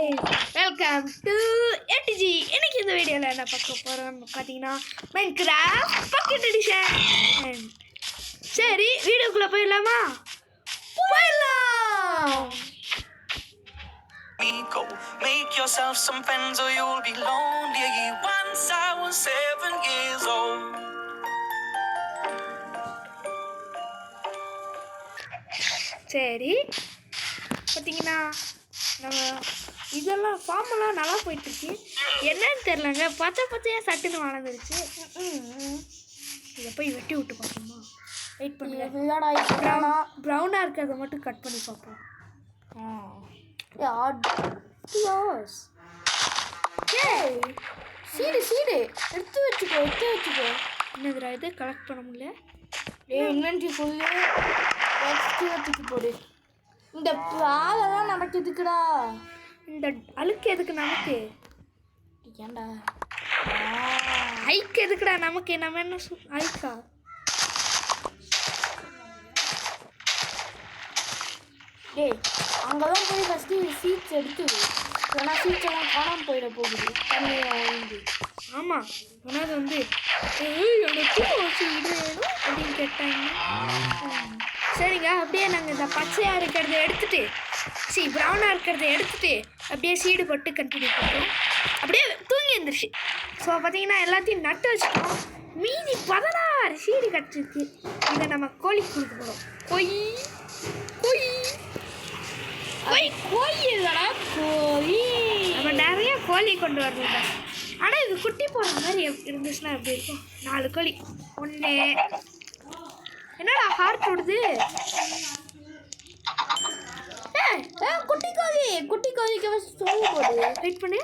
Welcome to ADG. இன்னைக்கு இந்த வீடியோவில் என்ன பார்க்க போகிறோம்னு பார்த்தீங்கன்னா மைன்கிராஃப்ட் பாக்கெட் எடிஷன். சரி, வீடியோக்குள்ளே போயிடலாமா? போயிடலாம். Make yourself some friends or you'll be lonely. Once I was 7 years old. சரி, பார்த்தீங்கன்னா நம்ம இதெல்லாம் ஃபார்மெல்லாம் நல்லா போயிட்டுருக்கு. என்னன்னு தெரிலங்க, பச்சையாக சட்டுன்னு வளர்ந்துருச்சு. இதை போய் வெட்டி விட்டு பார்ப்போமா? வெயிட் பண்ணுங்க. ப்ரௌனாக இருக்கிறத மட்டும் கட் பண்ணி பார்ப்போம். சீடு எடுத்து வச்சுக்கோ. என்னதுடா இது? கலெக்ட் பண்ண முடியல. இன்வென்ட்ரி ஃபுல்லு வச்சுக்கு போடு. இந்த வேலைதான் நடக்குதுக்குடா. இந்த அழுக்கு எதுக்கு நமக்கு? ஏன்டா ஐக்கு எதுக்குடா நமக்கு? நம்ம என்ன ஐக்கா? டேய், அங்கெல்லாம் போய் ஃபஸ்ட்டு சீட்ஸ் எடுத்து, ஏன்னா சீட்ஸ் எல்லாம் காணாமல் போயிட போகுது தண்ணியை வாங்கி. ஆமாம், ஆனால் வந்து அப்படின்னு கேட்டாங்க. சரிங்க, அப்படியே நாங்கள் இந்த பச்சையாக இருக்கிறத எடுத்துகிட்டு ப்ரௌனாக இருக்கிறத எடுத்துகிட்டு அப்படியே சீடு போட்டு கண்டினியூ பண்ணுறோம். அப்படியே தூங்கி இருந்துருச்சு. ஸோ பார்த்தீங்கன்னா எல்லாத்தையும் நட்டு வச்சுட்டோம். மீதி 16 சீடு கட்டிருக்கு. இதை நம்ம கோழிக்கு கொடுக்க போகிறோம். கோழி நம்ம நிறைய கோழி கொண்டு வரணும்டா. ஆனால் இது குட்டி போடுற மாதிரி இருந்துச்சுன்னா எப்படி இருக்கும்? 4 கோழி. ஒன்று என்னடா ஹார்ட் ஓடுது? குட்டி கோழிக்கு சொல்லி போடு. வெயிட் பண்ணு.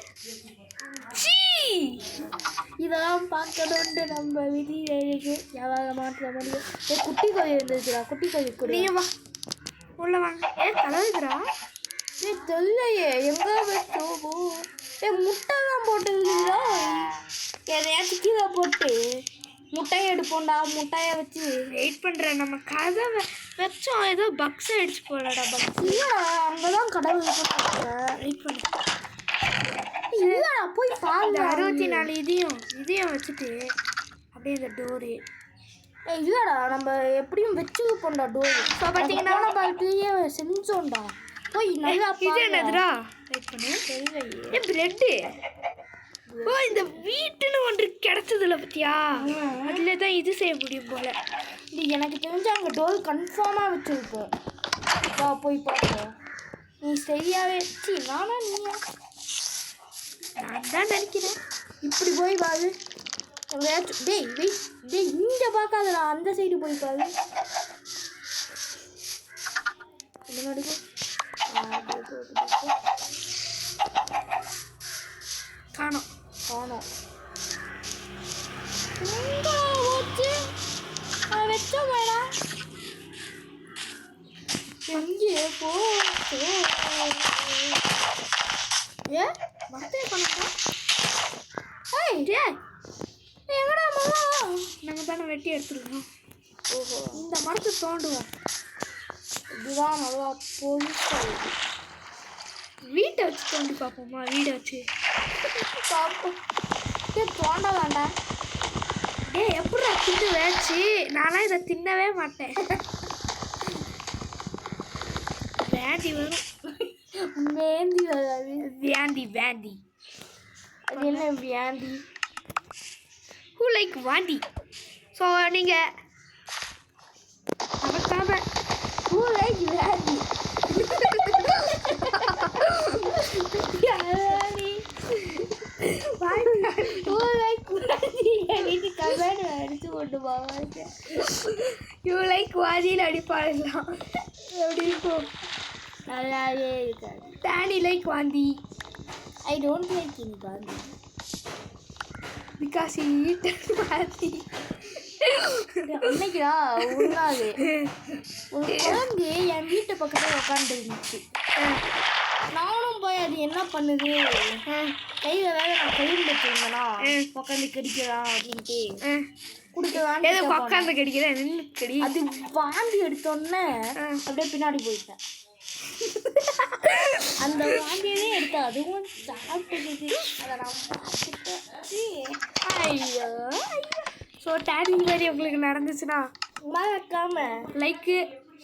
இதெல்லாம் பார்க்கணுன்ட்டு நம்ம விதிக்கு எவ்வளோ மாற்ற முடியும். குட்டி கோழி இருந்துச்சுடா. குட்டி கோழி கூட நீ வா, உள்ள வாங்க. கலவுதுரா. தெரியலையே எங்கே வச்சோமோ. முட்டை தான் போட்டுருந்தீங்களா? எதையாச்சும் கீழே போட்டு முட்டையை எடுப்போம்டா. முட்டையை வச்சு வெயிட் பண்ணுறேன். நம்ம கதை வச்சோம், ஏதோ பக்ஸ் அடிச்சு போகலடா. பக்ஸ் இல்லைடா, அங்கே தான் கடவுள் வெயிட் பண்ணு. இல்லைடா, போய் பாருங்க. 64 இதையும் வச்சுட்டு அப்படியே இந்த டோரு. இல்லைடா, நம்ம எப்படியும் வச்சு போண்டா டோரு. இப்போ பார்த்தீங்கன்னா நம்ம செஞ்சோம்டா. போய் நல்லா இது என்னதுடா? வெயிட் பண்ணு. தெரியலையே. பிரெட்டு. ஓ, இந்த வீட்டுன்னு ஒன்று கிடச்சதில்ல பத்தியா? அதில் தான் இது செய்ய முடியும் போல. இது எனக்கு தெரிஞ்சு அங்கே டோர் கன்ஃபார்மாக வச்சுருப்போம். வா போய் பார்ப்போம். நீ சரியாகவே நானா நீயா? நான் தான் நினைக்கிறேன். இப்படி போய் பாரு. எங்கேயாச்சும் டேய் இங்கே பார்க்காதடா, அந்த சைடு போய் பாரு. இந்த மாதிரி காணோம். வச்ச வேடா எங்கே போ. மரத்தை கணக்கா? எங்கடா மாமா? நாங்கள் தானே வெட்டி எடுத்துருக்கோம். ஓஹோ, இந்த மரத்தை தோண்டுவோம். இதுதான் நல்லா போய் வீட்டை வச்சு தோண்டி பார்ப்போமா? வீடை வச்சு பார்ப்போம். தோண்ட வேண்டாம். எப்படா தின்னு வேச்சு? நான்லாம் இதை தின்னவே மாட்டேன். வேண்டி வரும். வேந்தி வராது. வேண்டி அது என்ன வேந்தி? ஹூ லைக் வாண்டி? ஸோ நீங்கள் மறக்காம ஹூ லைக் வேந்தி அடிச்சு கொண்டு போவாங்க. யூ லைக் வாதியில் அடிப்பாடலாம். எப்படி இருக்கும்? நல்லாவே இருக்காது. டேனி லைக் வாந்தி. ஐ டோன்ட் லைக் இன் வாந்தி பிகாஸ் ஈ ஈட் வாந்தி. அன்னைக்குடா ஒரு நாள் ஒரு குழந்தை என் வீட்டு பக்கத்தில் உட்காந்து இருந்துச்சு. நானும் போய் அது என்ன பண்ணுது, கையில் வேலை நான் கழுவி வச்சுருந்தேனா உட்காந்து கடிக்கலாம் அப்படின்ட்டு குடிக்கலாம். உட்காந்து கடிக்கிறேன், நின்று கடி. அது வாந்தி எடுத்தோன்னே அப்படியே பின்னாடி போயிட்டேன். அந்த வாங்கியதே எடுத்து அதுவும் சாப்பிட்டுக்குது. அதை நான் பார்த்துட்டு ஐயோ ஸோ டேடி மாதிரி உங்களுக்கு நடந்துச்சுன்னா மறக்காம லைக்கு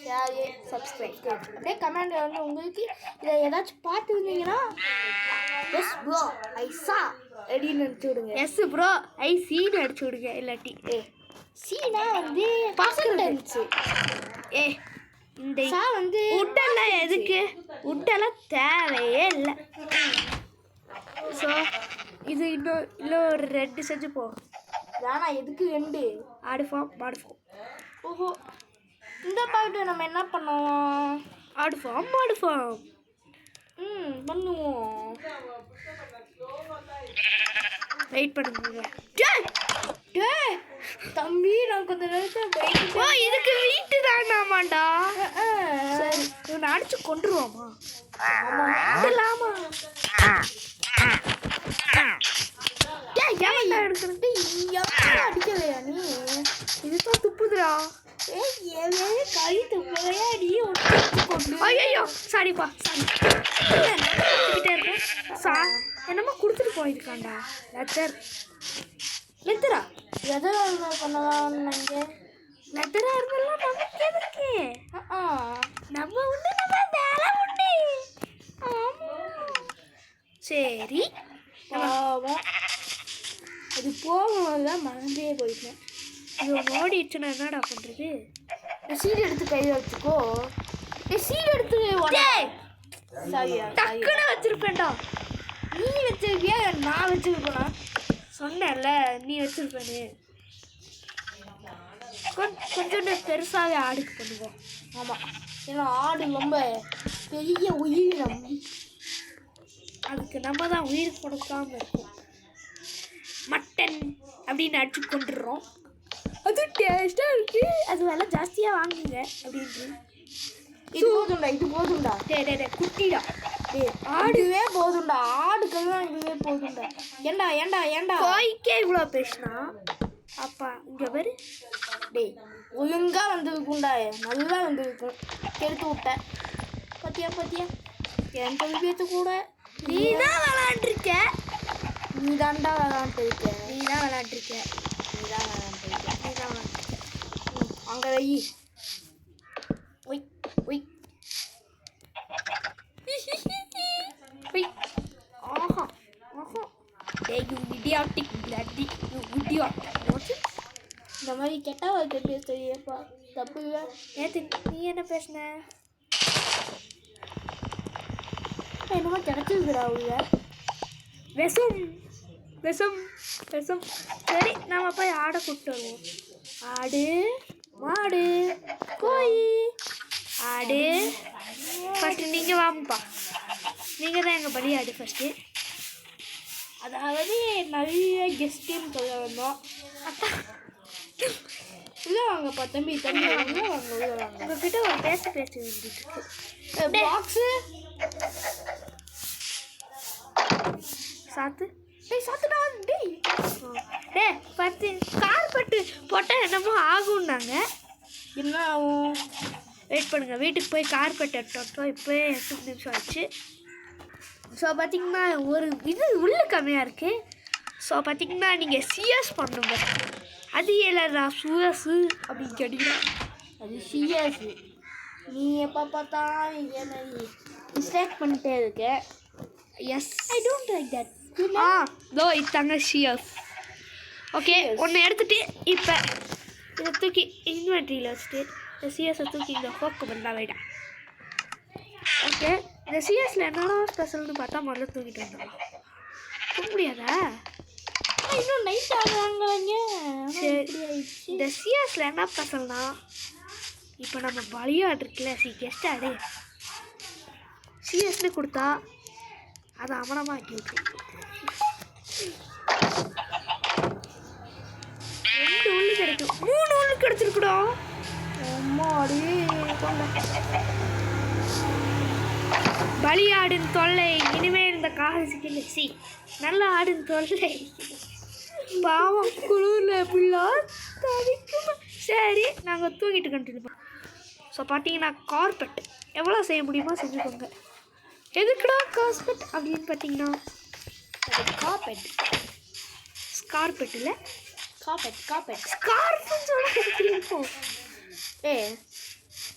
ஷேர் சப்ஸ்கிரைப் அப்படியே கமெண்ட்ல வந்து உங்களுக்கு இதை ஏதாச்சும் பார்த்துருந்தீங்கன்னா எஸ் ப்ரோ ஐசா அப்படின்னு நினச்சி விடுங்க. எஸ் ப்ரோ ஐ சீன் அடிச்சு விடுங்க இல்லாட்டி சீனா வந்து பார்க்குறது ஏ இந்த சா வந்து உட்டெல்லாம் எதுக்கு உட்டெல்லாம் தேவையே இல்லை. ஸோ இது இன்னும் ஒரு 2 செஞ்சு போ. வேணா எதுக்கு 2 ஆடு ஃபார்ம் மாடு ஃபார்ம். ஓஹோ இந்த பாட்டு நம்ம என்ன பண்ணுவோம்? ஆடு ஃபார்ம் மாடு ஃபார்ம் பண்ணுவோம். வெயிட் பண்ணுங்க. டேய் தம்பி நான் கொஞ்ச நேரத்தில் ஓ இதுக்கு வீட்டு தாண்டாமாண்டா. சரி இவனை அடிச்சு கொண்டுருவோமா? ஆமா அடிக்கலையா நீ? இதுதான் துப்புதுரா. கறி துப்பையா நீ ஐயோ சாரிப்பா சாரி இருக்கேன். என்னமோ கொடுத்துட்டு போயிருக்காண்டா லெத்தர். லெத்தரா எதை பண்ணலாம்னு நினைங்க. லெத்தரா இருந்தாலும் நமக்கு எதுக்கு? நம்ம உண்டு நம்ம வேலை உண்டு. சரி பாவம் அது போகும்போதுதான் மறந்தே போயிட்டேன். இது ஓடிடுச்சுன்னா என்னடா பண்ணுறது? சீடு எடுத்து கையில் வச்சுக்கோ. சீடு எடுத்து டக்குன்னு வச்சிருப்பேன்டா. நீ வச்சிருக்கியா நான் வச்சிருப்பேனா? சொன்னேன்ல நீ வச்சிருப்பேன்னு. கொஞ்சோண்டு பெருசாகவே ஆடுக்கு பண்ணுவோம். ஆமாம் ஏன்னா ஆடு ரொம்ப பெரிய உயிரினம். அதுக்கு நம்ம தான் உயிர் கொடுக்காம இருக்கோம். மட்டன் அப்படின்னு அடிச்சு கொண்டுடுறோம். அது டேஸ்ட்டாக இருக்குது. அது விலை ஜாஸ்தியாக வாங்குங்க அப்படின்ட்டு. இது போதும்டா டே குட்டிடா. ஆடுவே போதும்டா. ஆடுக்கெல்லாம் இதுவே போதும்டா. ஏண்டா கோய்க்கே இவ்வளோ பேசினா அப்பா இங்கே பேர் டேய் ஒழுங்கா வந்துருக்கும்டா. நல்லா வந்துருக்கும். கெடுத்து விட்டேன் பத்தியா என் தொழிற்சி கூட நீ தான் விளாண்டுருக்க. நீ தாண்டா விளாண்டுருக்க. அங்கே வை. Why why why. ஆஹா டேய் you idiotic bloody you idiot. இந்த மாதிரி கெட்ட வார்த்தை பேச தெரியப்பா தப்பு இல்லை. நேற்று நீ என்ன பேசின? என்னமோ கிடச்சிருக்குடா உள்ள விஷம். சரி நம்ம போய் ஆடை கூப்பிட்டு வருவோம். ஆடு மாடு கோழி ஆடு. ஃபஸ்ட்டு நீங்கள் வாங்கப்பா. நீங்கள் தான் எங்கள் பலியாடு ஃபஸ்ட்டு. அதாவது நிறைய கெஸ்ட்டுன்னு சொல்ல வந்தோம். உள்ளே வாங்கப்பா தம்பி உள்ளே வாங்க. உங்ககிட்ட ஒரு பேச வேண்டியிருக்கு. பாக்ஸு சாத்து சாத்துடா. பத்து கார்பெட்டு போட்டால் என்னமோ ஆகும்னாங்க. என்ன ஆகும்? வெயிட் பண்ணுங்கள். வீட்டுக்கு போய் கார்பெட் எடுத்தோம். இப்போ 8 நிமிஷம் ஆச்சு. ஸோ பார்த்திங்கன்னா ஒரு இது உள்ளே கம்மியாக இருக்குது. ஸோ பார்த்திங்கன்னா நீங்கள் சிஎஸ் பண்ணுங்க. அது இல்லைடா சுயஸு அப்படின்னு கேட்டிங்கன்னா அது சிஎஸ். நீ எப்போ பார்த்தா என்ன மிஸ்டேக் பண்ணிட்டே இருக்க. Yes I don't like that. Though இத்தாங்க சிஎஸ். ஓகே ஒன்று எடுத்துகிட்டு இப்போ இதை தூக்கி இன்வென்ட்ரியில் வச்சுட்டு இந்த சிஎஸை தூக்கி இந்த ஹோக்கு பண்ணலாம் வைடா. ஓகே இந்த சிஎஸில் என்னென்ன ஸ்பெஷல்னு பார்த்தா முதல்ல தூக்கிட்டு வந்துடலாம். தூக்க முடியாதா? இன்னும் நைட் ஆகுறாங்க. சரி இந்த சிஎஸில் என்ன ஸ்பெஷல்னா இப்போ நம்ம பலியாடு இருக்குல்ல கெஸ்ட் ஆடு சிஎஸ்னு கொடுத்தா அதை அமனமாக ஆக்கி விட்டு 2 உள்ளு கிடைக்கும். 3 உள்ளு கிடைச்சிருக்குடா. அம்மாடி பலியாடின் தொல்லை இனிமேல் இந்த காசு சி நல்ல ஆடின் தொல்லை. பாவம் குளிரில் எப்படிலாம் தவிக்குமா. சரி நாங்கள் தூங்கிட்டு கண்டினியூ பண்ணோம். ஸோ பார்த்தீங்கன்னா கார்பெட் எவ்வளோ செய்ய முடியுமோ செஞ்சுக்கோங்க. எதுக்குடா காஸ்பெட் அப்படின்னு பார்த்தீங்கன்னா அது காப்பெட் ஸ்கார்பெட் இல்லை காப்பெட் ஸ்கார்ஃப்னு சொல்ல எப்படி இருக்கும்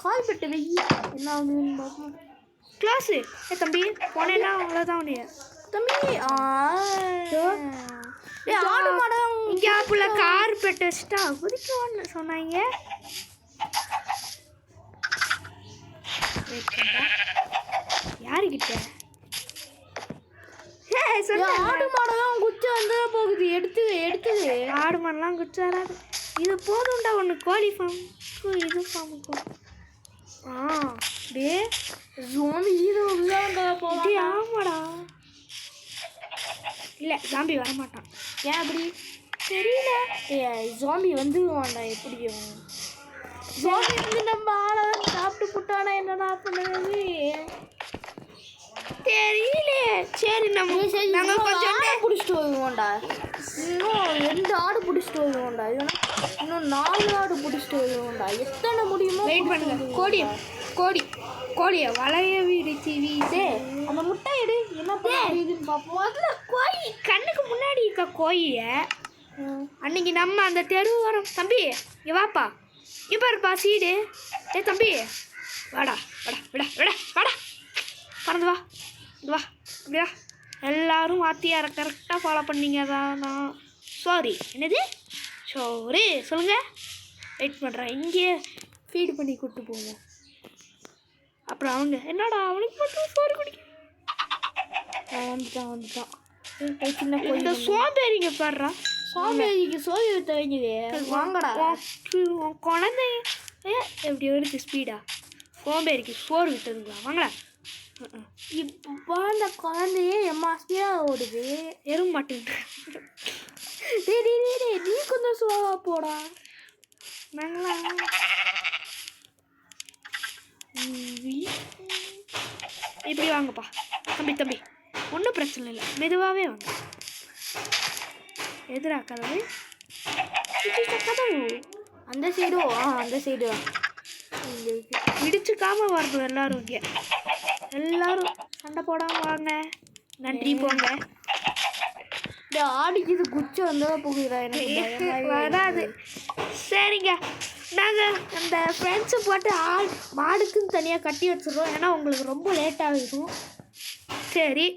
கால்பெட்டு வெயி என்ன ஆகுதுன்னு பார்ப்போம். கிளாஸு தம்பி போனேன்னா அவ்வளோதான் உடைய தம்பி ஆடு மாடம் இங்கே புள்ள கார்பெட் வச்சுட்டா குதிக்கோன்னு சொன்னாங்க. யாருக்கிட்ட ஆடு மாடெல்லாம் குச்சி வந்து போகுது. எடுத்துது ஆடு மாடெல்லாம் குச்சி வராது. இது போதும்டா ஒன்று கோழி ஃபார்முக்கும் இது ஃபார்முக்கும். டே ஜோம்பி இது போலாம். ஆமாடா. இல்லை ஜாம்பி வரமாட்டான். ஏன் அப்படி தெரியல. ஜோம்பி வந்து எப்படியும் ஜோம்பி வந்து நம்ம ஆளை சாப்பிட்டு போட்டானா என்னடா பண்ணுறது தெரியல. சரி நாங்கள் கொஞ்சம் பிடிச்சிட்டு வருவோம்டா. இன்னும் 2 ஆடு பிடிச்சிட்டு வருவோம்டா. இன்னும் 4 ஆடு பிடிச்சிட்டு வருவோம்டா. எத்தனை முடியுமோ வெயிட் பண்ணுங்க. கோழியை வளைய விரிச்சு வீசு. அந்த முட்டை எடு என்ன பண்ணுதுன்னு பார்ப்போம். அதில் கோழி கண்ணுக்கு முன்னாடி இருக்க கோழியை அன்னைக்கு நம்ம அந்த தெரு வரோம். தம்பி இங்கே வாப்பா, இங்கே பாருப்பா சீடு. தம்பி வாடா வாடா விடா விடா வாடா பறந்து வா வா அப்படியா. எல்லாரும் வாத்தியாரை கரெக்டாக ஃபாலோ பண்ணீங்க தான். சாரி என்னது சோறு சொல்லுங்கள். வெயிட் பண்ணுறேன். இங்கே ஃபீடு பண்ணி கூப்பிட்டு போவோம். அப்புறம் அவங்க என்னடா அவனுக்கு மட்டும் சோறு குடிக்க வந்துட்டான். சின்ன இந்த சோம்பேறிங்க பாடுறா. சோம்பேறிக்கு சோறு ஊற்ற வேண்டியது வாங்கடா. குழந்தை எப்படி வருது ஸ்பீடா. சோம்பேறிக்கு சோறு விட்டுருங்களா வாங்கடா. இப்போ அந்த குழந்தையே எம்மாஸ்தியாக ஓடுது. எறும் மாட்டேங்க. நீ கொஞ்சம் ஸ்லோவாக போடா. நாங்களா இப்படி வாங்கப்பா. தம்பி ஒன்றும் பிரச்சனை இல்லை, மெதுவாகவே வாங்க. எதிரா கதவு அந்த சைடு அந்த சைடு இடிச்சுக்காம வரணும். எல்லாரும் இங்கே எல்லாரும் சண்டை போடாமல் வாங்க. நன்றி போங்க. இந்த ஆடிக்கு இது குச்சி வந்தால் போகுதா எனக்கு வராது. சரிங்க நாங்கள் அந்த ஃப்ரெண்ட்ஸை போட்டு மாடுக்குன்னு தனியாக கட்டி வச்சுருவோம். ஏன்னா உங்களுக்கு ரொம்ப லேட்டாக இருக்கும். சரி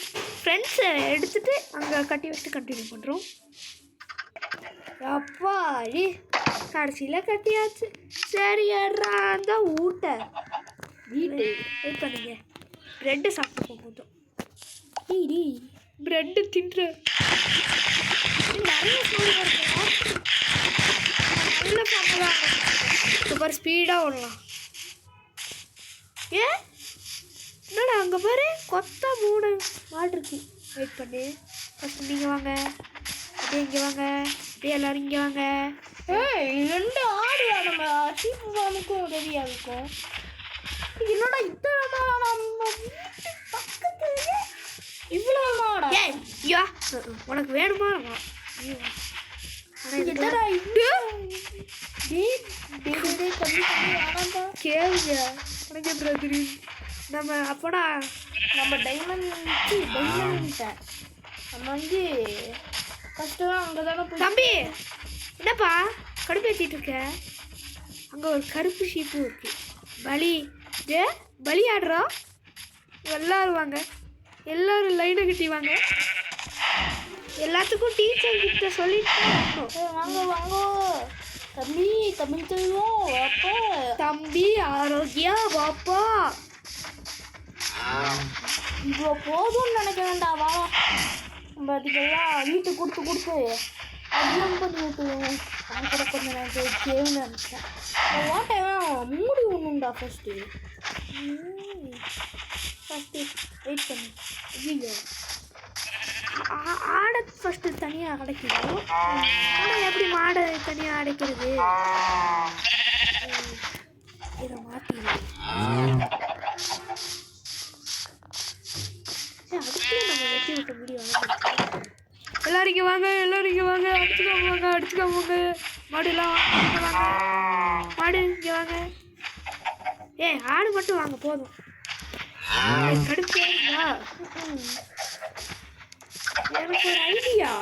ஃப்ரெண்ட்ஸை எடுத்துகிட்டு அங்கே கட்டி வச்சுட்டு கண்டினியூ பண்ணுறோம். அப்பாடி கடைசியில் கட்டியாச்சு. சரி ஏறா அந்த ஊட்ட வீட்டு வெயிட் பண்ணுங்க. ப்ரெட்டு சாப்பிட்டு போதும். ப்ரெட்டு தின்ற நிறைய சோறு இருக்கும். நல்ல சாப்பிடுவாங்க. இப்போ ஸ்பீடாக ஓடலாம். என்னடா அங்கே பாரு கொத்தா 3 மாடு இருக்கு. வெயிட் பண்ணு. ஃபஸ்ட்டு நீங்கள் வாங்க, அப்படியே இங்கே வாங்க, அப்படியே எல்லோரும் இங்கே வாங்க. 2 ஆடு நம்ம சீப்பு ஃபார்முக்கும் உதவியாக இருக்கும். என்னடா இத்தனை நம்ம பக்கத்துலேயே இவ்வளோ மாடா. ஐயா உனக்கு வேணுமா? என்னடா கேளுங்க உனக்கு எப்படி தெரியும்? நம்ம அப்போடா நம்ம டைமண்ட் நம்ம வந்து ஃபஸ்ட்டு அங்கே தானே தம்பி என்னப்பா கடுப்பேற்றிட்டு இருக்க? அங்கே ஒரு கருப்பு ஷீப்பு இருக்கு. பலி ஆடுறோம். எல்லாரும் வாங்க, எல்லாரும் லைனை கட்டி வாங்க. எல்லாத்துக்கும் டீச்சர் கிட்ட சொல்லிட்டு வாங்க வாங்க தம்பி தமிழ் செல்வம் வாப்பா. தம்பி ஆரோக்கியா வாப்பா. இப்போ போதும்னு நினைக்க வேண்டாம். வா நம்ம அதுக்கெல்லாம் வீட்டுக்கு கொடுத்து அதெல்லாம் பண்ணி விட்டுருவோம். நான் கூட கொஞ்சம் நினைச்சேன் கேவுன்னு நினச்சேன். வாட்டையெல்லாம் மூடி ஒன்றுண்டா ஃபஸ்ட்டு வெயிட் பண்ணு. ஐயோ ஆடை ஃபஸ்ட்டு தனியாக அடைக்கணும். ஆனால் எப்படி மாடை தனியாக அடைக்கிறது? இதை மாற்றிடுவோம். அதுக்கு நம்ம வெட்டி விட்ட முடியும். எல்லாரும் இங்கே வாங்க, எல்லாரும் இங்கே வாங்க. அடிச்சுக்காம மாடுலாம் வாங்க. மாடு இங்கே வாங்க. ஆடு மட்டும் வாங்க போதும். கடுப்பா எனக்கு ஒரு ஐடியா.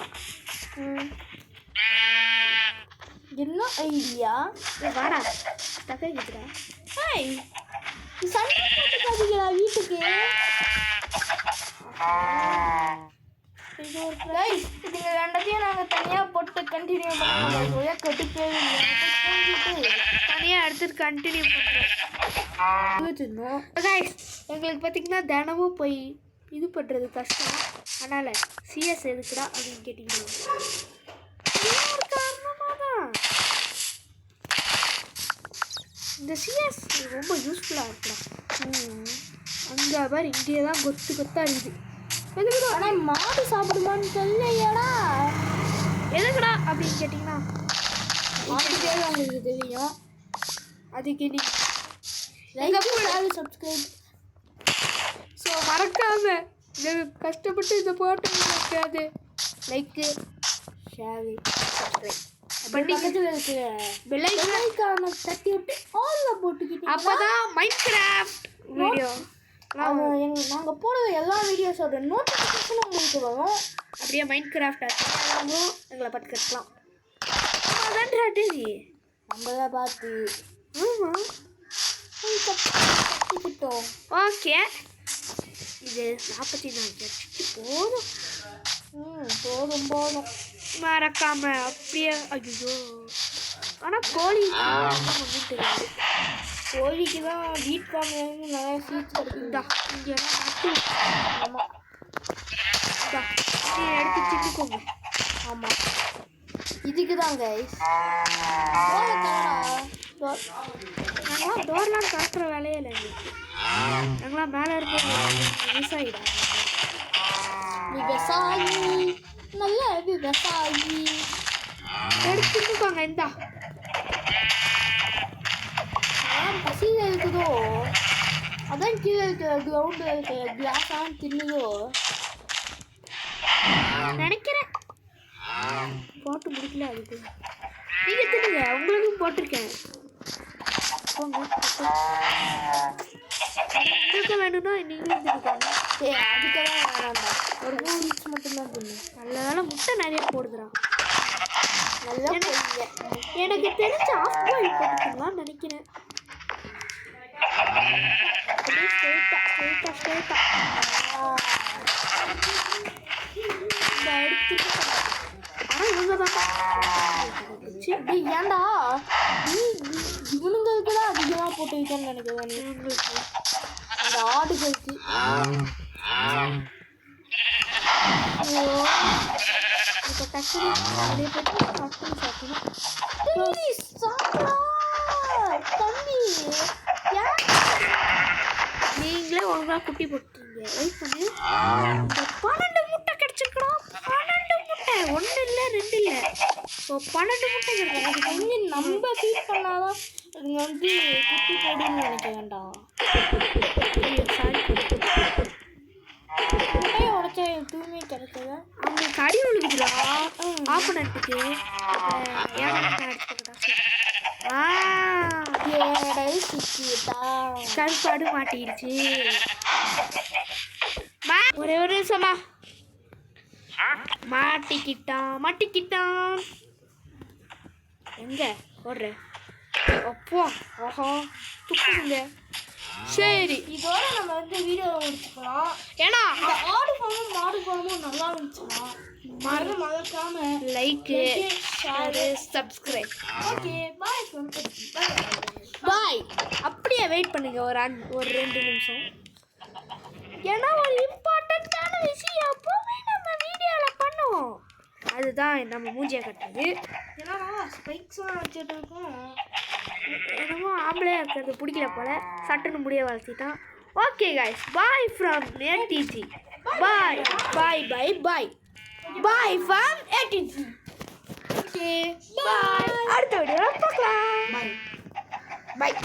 என்ன ஐடியா? வாடா தக்கை கிட்டுடா. ஹாய் சண்டை போட்டுக்காதீங்களா வீட்டுக்கு. கைஸ் இதுங்க ரெண்டத்தையும் நாங்கள் தனியாக போட்டு கண்டினியூ பண்ணுவோம். ஒரே கட்டுப்பே தனியாக எடுத்துட்டு கண்டினியூ பண்ணுறோம். கைஸ் எங்களுக்கு பார்த்தீங்கன்னா தினமும் போய் இது பண்ணுறது கஷ்டம். அதனால் சிஎஸ் எதுக்குடா அப்படின்னு கேட்டிங்கன்னா ஒரு காரணமாக தான் இந்த சிஎஸ் ரொம்ப யூஸ்ஃபுல்லாக இருக்குடா. அங்கே பாரு இங்கே தான் கொத்து கொத்தாக இருக்குது. எதுக்குடா ஆனால் மாடு சாப்பிடுமான்னு சொல்லையாடா. எதுக்குடா அப்படின்னு கேட்டிங்கன்னா மாட்டு பேர் உங்களுக்கு தெரியும். அதுக்கு நீ லைக் சப்ஸ்கிரைப். ஸோ மறக்காமல் இந்த கஷ்டப்பட்டு இந்த போட்டு இருக்காது லைக்கு ஷேர் சப்ஸ்கிரைப் பக்கத்தில் இருக்கிற பெல்லைக்கான தட்டி விட்டு ஆலில் போட்டுக்கிட்டு அப்போ தான் மைன்கிராஃப்ட் வீடியோ நாங்கள் போடுற எல்லா வீடியோஸோட நோட்டிஃபிகேஷனும் உங்களுக்கு வரும். அப்படியே மைன்கிராஃப்ட் எல்லாமும் எங்களை பார்த்து கட்டலாம். அதான் ஸ்ட்ராட்டஜி நம்ம தான் பார்த்து ஆமாம் கட்டிக்கிட்டோம். ஓகே இது 44 போதும். போதும் போதும் மறக்காமல் அப்படியே ஐயோ. ஆனால் கோழி ஒன்றும் தெரியாது. கோழிக்கு தான் வீட் காமிலேருந்து நிறைய சீட்ஸ் கிடைக்குதா. இங்கெல்லாம் நட்டு ஆமாம் எடுத்து தின்னுக்கோங்க. ஆமாம் இதுக்கு தான் கைஸ். நாங்களாம் டோர்லாம் திறக்கிற வேலையே இல்லை எங்களுக்கு. நாங்களாம் மேலே இருக்க விவசாயிடா. விவசாயி நல்ல விவசாயி எடுத்துக்கோங்க. இந்தா பசியில் இருக்குதோ அதான் கீழே இருக்கிற கிரவுண்டில் இருக்கிற கிளாஸான் தின்னுதோ நினைக்கிறேன். போட்டு முடிக்கல அதுக்கு. நீங்கள் தின்னுங்க, உங்களுக்கும் போட்டிருக்கேன். போங்க உங்களுக்கு வேணும்னா நீங்களும் தின்னுக்கோங்க. அதுக்கெல்லாம் வேணாம்டா. ஒரு 3 சீட்ஸ் மட்டும்தான் தின்னு. நல்ல வேலை முட்டை நிறைய போடுதுறான். நல்லா போடுங்க. எனக்கு தெரிஞ்ச ஆஃப் பாயில் போட்டுக்கலாம்னு நினைக்கிறேன். ஸ்ட்ரைட்டா இந்த எடுத்துட்டு ஆனால் இவங்க தான் ஏன்டா நீ இவனுங்களுக்கு தான் அதிகமாக போட்டு வைக்கணும்னு நினைக்கிறேன். நீ இவங்களுக்கு அந்த ஆடுகளுக்கு இப்போ டக்குனு அப்படியே போட்டு டக்குனு சாப்பிடணும். தண்ணி நீங்களே ஒழுங்காக குட்டி போட்டுருங்க. வெயிட் பண்ணி இந்த 12 முட்டை கிடச்சிருக்கணும். 12 முட்டை, 1 இல்லை 2 இல்லை. ஸோ 12 முட்டை கிடைக்கும். அதுக்கு வந்து நம்ம ஃபீட் பண்ணாதான் அதுங்க வந்து குட்டி போடுன்னு நினைக்க வேண்டாம். சாரி முட்டையை உடச்சா எதுவுமே கிடைக்கல. அவங்களுக்கு அடி ஒழுகுதுடா ஆப்பனண்ட்டுக்கு. ஏடை சுற்றிட்டா கருப்பாடு மாட்டிடுச்சு. ஒரே ஒரு நிமிஷமா மாட்டிக்கிட்டான். எங்க ஓடுற அப்போ ஆஹா துப்புங்க. சரி இதோட நம்ம வந்து வீடியோவை முடிச்சுக்கலாம். ஏன்னா இந்த ஆடு ஃபார்மும் மாடு ஃபார்மும் நல்லா இருந்துச்சுன்னா மறக்காம like share subscribe. Okay bye bye. அப்படியே வெயிட் பண்ணுங்க ஒரு 2 நிமிஷம். ஏன்னா ஒரு இம்பார்ட்டண்ட்டான விஷயம் எப்பவுமே நம்ம வீடியோவில் பண்ணுவோம். அதுதான் நம்ம மூஞ்சியை கட்டுறது. ஏன்னா ஸ்பைக்ஸ்லாம் வச்சுட்டு இருக்கோம். என்னமோ ஆம்பளையாக இருக்கிறது பிடிக்கல போல சட்டுன்னு முடிய வளர்த்திட்டான். Okay guys, bye from ATG. Bye bye bye bye bye from ATG. Okay bye. அடுத்த வீடியோவில் பார்க்கலாம். பாய் பாய்.